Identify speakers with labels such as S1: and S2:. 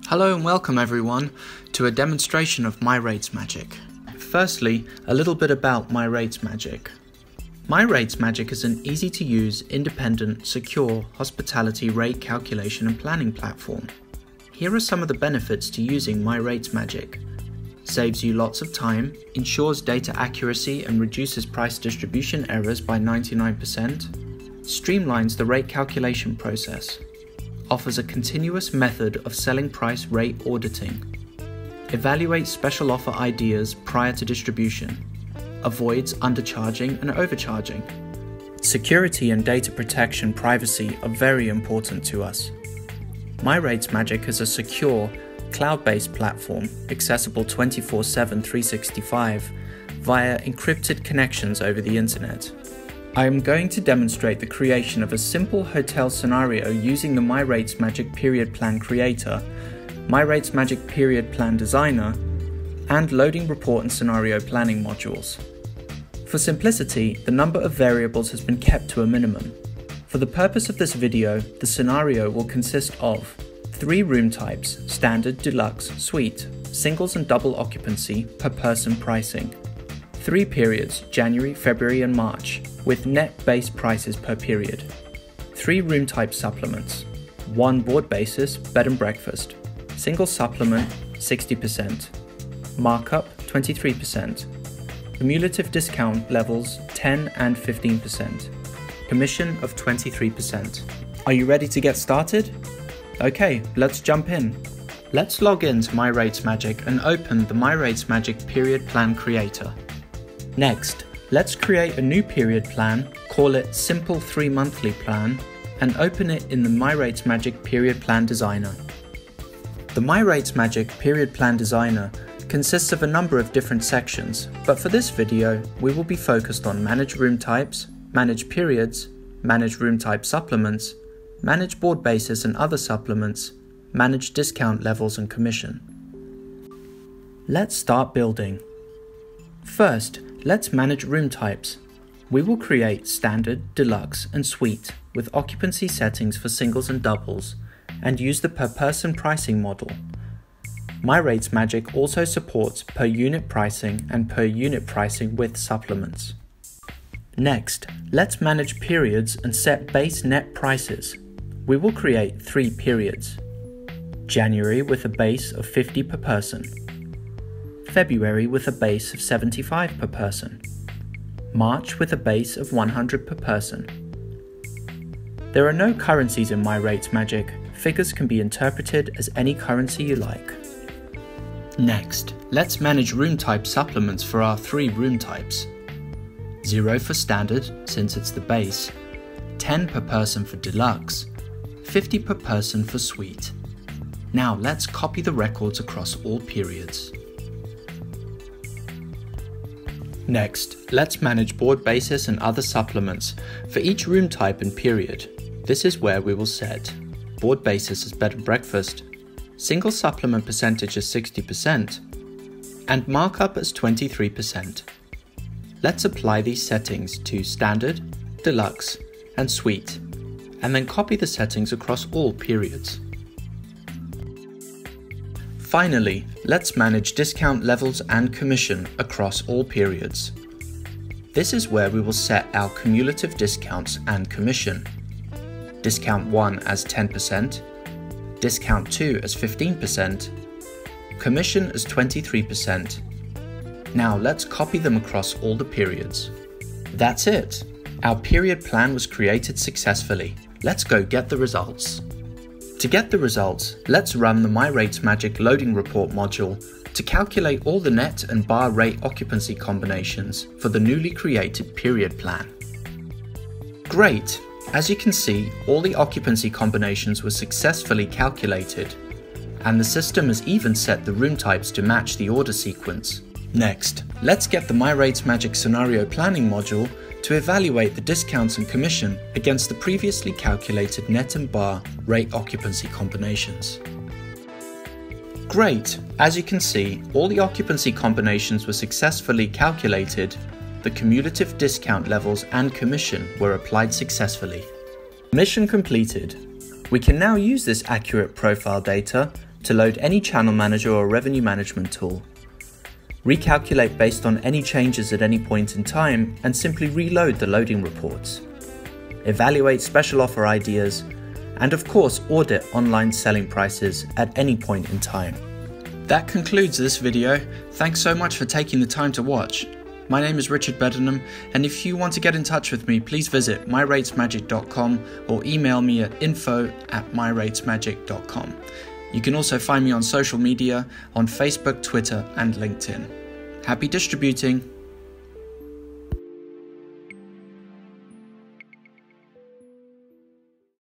S1: Hello and welcome everyone to a demonstration of MyRatesMagic. Firstly, a little bit about MyRatesMagic. MyRatesMagic is an easy-to-use, independent, secure hospitality rate calculation and planning platform. Here are some of the benefits to using MyRatesMagic. Saves you lots of time, ensures data accuracy and reduces price distribution errors by 99%, streamlines the rate calculation process, offers a continuous method of selling price rate auditing, evaluates special offer ideas prior to distribution, avoids undercharging and overcharging. Security and data protection privacy are very important to us. MyRatesMagic is a secure, cloud-based platform accessible 24/7 365 via encrypted connections over the internet. I am going to demonstrate the creation of a simple hotel scenario using the MyRatesMagic Period Plan Creator, MyRatesMagic Period Plan Designer, and Loading Report and Scenario Planning modules. For simplicity, the number of variables has been kept to a minimum. For the purpose of this video, the scenario will consist of 3 room types: standard, deluxe, suite, singles and double occupancy, per person pricing. 3 periods, January, February and March, with net base prices per period. 3 room type supplements. 1 board basis, bed and breakfast. Single supplement, 60%. Markup, 23%. Cumulative discount levels, 10 and 15%. Commission of 23%. Are you ready to get started? Okay, let's jump in. Let's log into MyRatesMagic and open the MyRatesMagic Period Plan Creator. Next, let's create a new period plan, call it Simple 3 Monthly Plan, and open it in the MyRatesMagic Period Plan Designer. The MyRatesMagic Period Plan Designer consists of a number of different sections, but for this video, we will be focused on Manage Room Types, Manage Periods, Manage Room Type Supplements, Manage Board Basis and Other Supplements, Manage Discount Levels and Commission. Let's start building. First, let's manage room types. We will create standard, deluxe and suite with occupancy settings for singles and doubles and use the per person pricing model. MyRatesMagic also supports per unit pricing and per unit pricing with supplements. Next, let's manage periods and set base net prices. We will create 3 periods. January with a base of 50 per person. February with a base of 75 per person. March with a base of 100 per person. There are no currencies in MyRatesMagic. Figures can be interpreted as any currency you like. Next, let's manage room type supplements for our 3 room types. 0 for standard, since it's the base, 10 per person for deluxe, 50 per person for suite. Now let's copy the records across all periods. Next, let's manage board basis and other supplements for each room type and period. This is where we will set board basis as bed and breakfast, single supplement percentage as 60%, and markup as 23%. Let's apply these settings to standard, deluxe, and suite, and then copy the settings across all periods. Finally, let's manage discount levels and commission across all periods. This is where we will set our cumulative discounts and commission. Discount 1 as 10%, discount 2 as 15%, commission as 23%. Now let's copy them across all the periods. That's it! Our period plan was created successfully. Let's go get the results. To get the results, let's run the MyRatesMagic Loading Report module to calculate all the net and bar rate occupancy combinations for the newly created period plan. Great! As you can see, all the occupancy combinations were successfully calculated, and the system has even set the room types to match the order sequence. Next, let's get the MyRatesMagic Scenario Planning module to evaluate the discounts and commission against the previously calculated net and bar rate occupancy combinations. Great! As you can see, all the occupancy combinations were successfully calculated, the cumulative discount levels and commission were applied successfully. Mission completed. We can now use this accurate profile data to load any channel manager or revenue management tool, recalculate based on any changes at any point in time and simply reload the loading reports, evaluate special offer ideas, and of course audit online selling prices at any point in time. That concludes this video. Thanks so much for taking the time to watch. My name is Richard Bedenham, and if you want to get in touch with me, please visit MyRatesMagic.com or email me at info@MyRatesMagic.com. You can also find me on social media on Facebook, Twitter, and LinkedIn. Happy distributing!